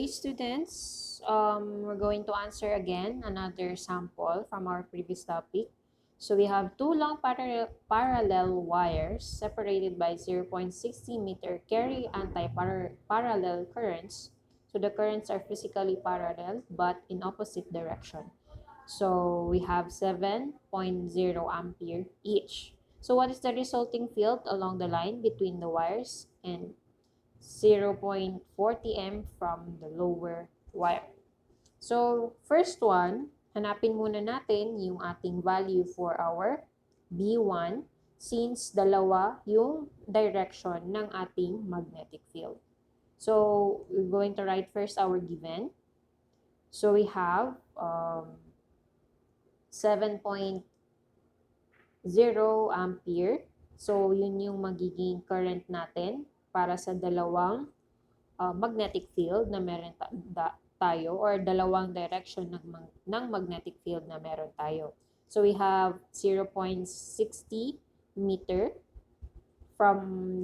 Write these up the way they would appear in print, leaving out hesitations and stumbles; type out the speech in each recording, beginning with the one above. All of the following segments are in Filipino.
students, we're going to answer again another sample from our previous topic. So we have two long parallel wires separated by 0.60 meter carry anti-parallel currents. So the currents are physically parallel but in opposite direction. So we have 7.0 ampere each. So what is the resulting field along the line between the wires and 0.40 m from the lower wire? So, first one, hanapin muna natin yung ating value for our B1 since dalawa yung direction ng ating magnetic field. So, we're going to write first our given. So, we have 7.0 ampere. So, yun yung magiging current natin para sa dalawang magnetic field na meron tayo or dalawang direction ng magnetic field na meron tayo. So we have 0.60 meter from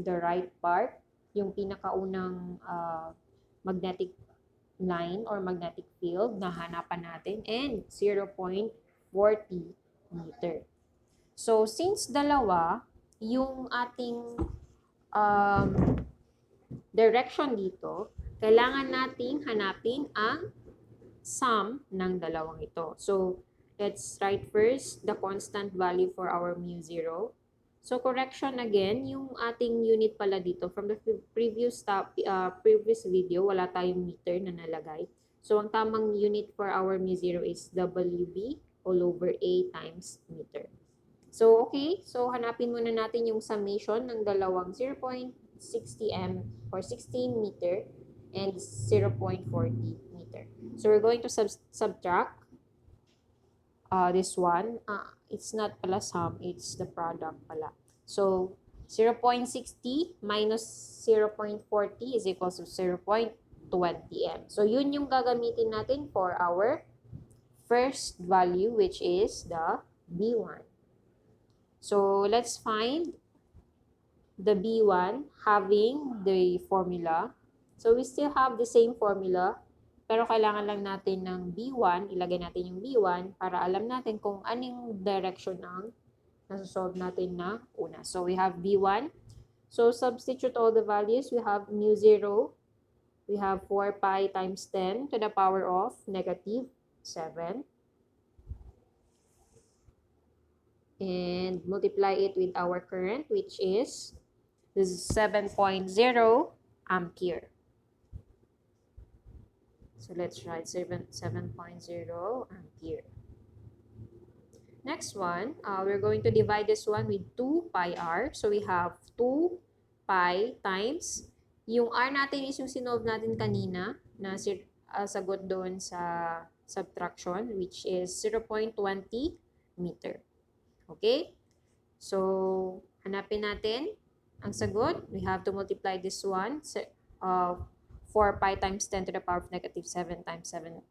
the right part, yung pinakaunang magnetic line or magnetic field na hanapan natin, and 0.40 meter. So since dalawa yung ating direction dito, kailangan nating hanapin ang sum ng dalawang ito. So, let's write first the constant value for our mu0. So, correction again, yung ating unit pala dito, from the previous video, wala tayong meter na nalagay. So, ang tamang unit for our mu0 is WB all over A times meter. So, okay. So, hanapin muna natin yung summation ng dalawang 0.60 m or 16 meter and 0.40 meter. So, we're going to subtract this one. It's not pala sum, it's the product pala. So, 0.60 minus 0.40 is equals to 0.20 m. So, yun yung gagamitin natin for our first value, which is the B1. So, let's find the B1 having the formula. So, we still have the same formula, pero kailangan lang natin ng B1, ilagay natin yung B1 para alam natin kung anong direction ang nasa-solve natin na una. So, we have B1. So, substitute all the values. We have mu0. We have 4 pi times 10 to the power of negative 7. And multiply it with our current, which is this is 7.0 ampere. So let's write 7.0 ampere. Next one, we're going to divide this one with 2 pi r. So we have 2 pi times, yung r natin is yung sinolve natin kanina na sagot doon sa subtraction, which is 0.20 meter. Okay? So, hanapin natin ang sagot. We have to multiply this one. 4 pi times 10 to the power of negative 7 times 7.0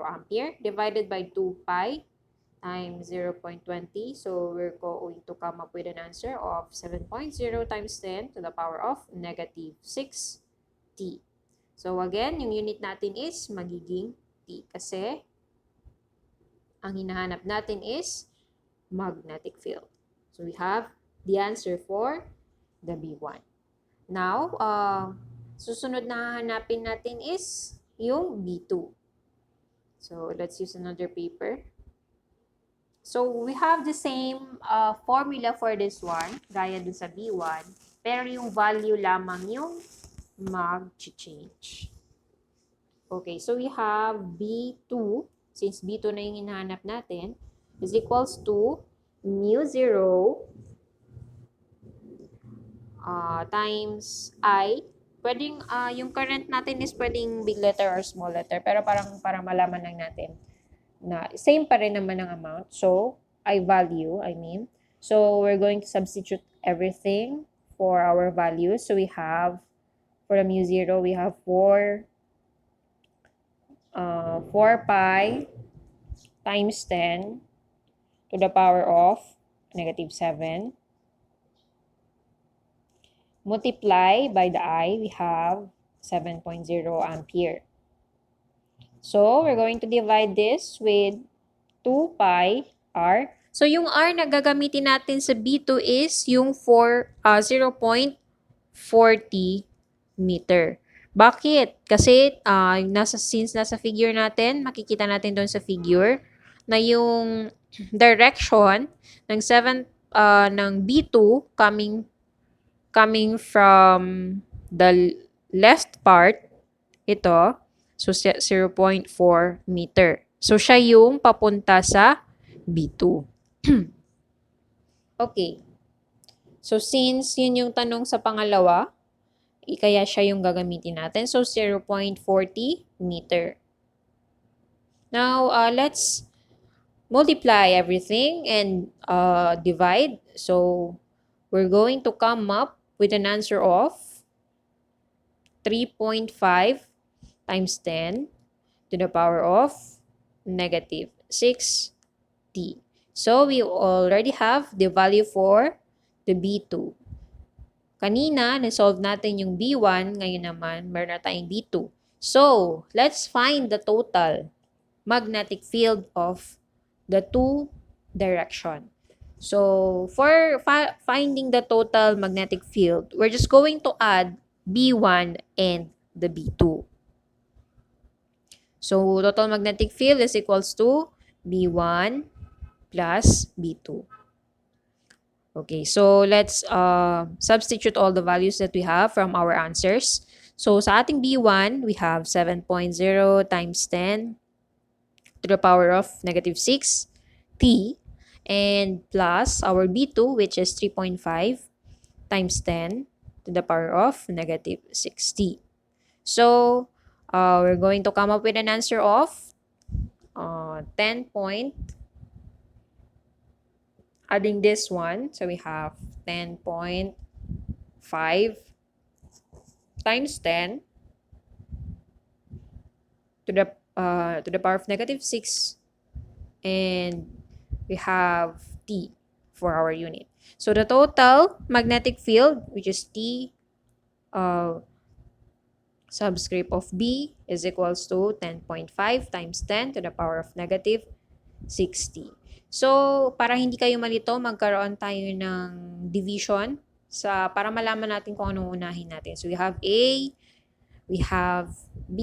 ampere divided by 2 pi times 0.20. So, we're going to come up with an answer of 7.0 times 10 to the power of negative 6t. So, again, yung unit natin is magiging t kasi ang hinahanap natin is magnetic field. So, we have the answer for the B1. Now, susunod na hanapin natin is yung B2. So, let's use another paper. So, we have the same formula for this one, gaya dun sa B1, pero yung value lamang yung mag-change. Okay, so we have B2, since B2 na yung hinahanap natin, is equals to mu0 times I. Pwedeng, yung current natin is pwedeng big letter or small letter, pero parang para malaman lang natin na same pa rin naman ang amount. So, I mean. So, we're going to substitute everything for our values. So, we have, for the mu0, we have 4 pi times 10 to the power of negative 7. Multiply by the I, we have 7.0 ampere. So, we're going to divide this with 2 pi r. So, yung r na gagamitin natin sa B2 is yung 0.40 meter. Bakit? Kasi since nasa figure natin, makikita natin doon sa figure na yung direction ng ng B2 coming from the left part, ito, so 0.4 meter. So siya yung papunta sa B2. Okay. So since yun yung tanong sa pangalawa, kaya siya yung gagamitin natin. So 0.40 meter. Now, let's multiply everything and divide. So we're going to come up with an answer of 3.5 times 10 to the power of negative 6t. So, we already have the value for the B2. Kanina, na-solve natin yung B1. Ngayon naman, meron na tayong B2. So, let's find the total magnetic field of the two direction. So, for finding the total magnetic field, we're just going to add B1 and the B2. So, total magnetic field is equals to B1 plus B2. Okay, so let's substitute all the values that we have from our answers. So, sa ating B1, we have 7.0 times 10 to the power of negative 6t, and plus our B2, which is 3.5 times 10 to the power of negative 6t. So, we're going to come up with an answer of 10 adding this one, so we have 10.5 times 10 to the power of negative 6, and we have T for our unit. So the total magnetic field, which is T subscript of B, is equals to 10.5 times 10 to the power of negative 60. So, para hindi kayo malito, magkaroon tayo ng division para malaman natin kung anong unahin natin. So, we have A, we have B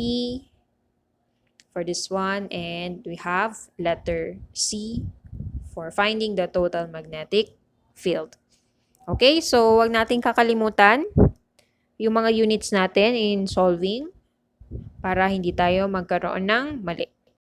for this one, and we have letter C for finding the total magnetic field. Okay, so wag nating kakalimutan yung mga units natin in solving para hindi tayo magkaroon ng mali.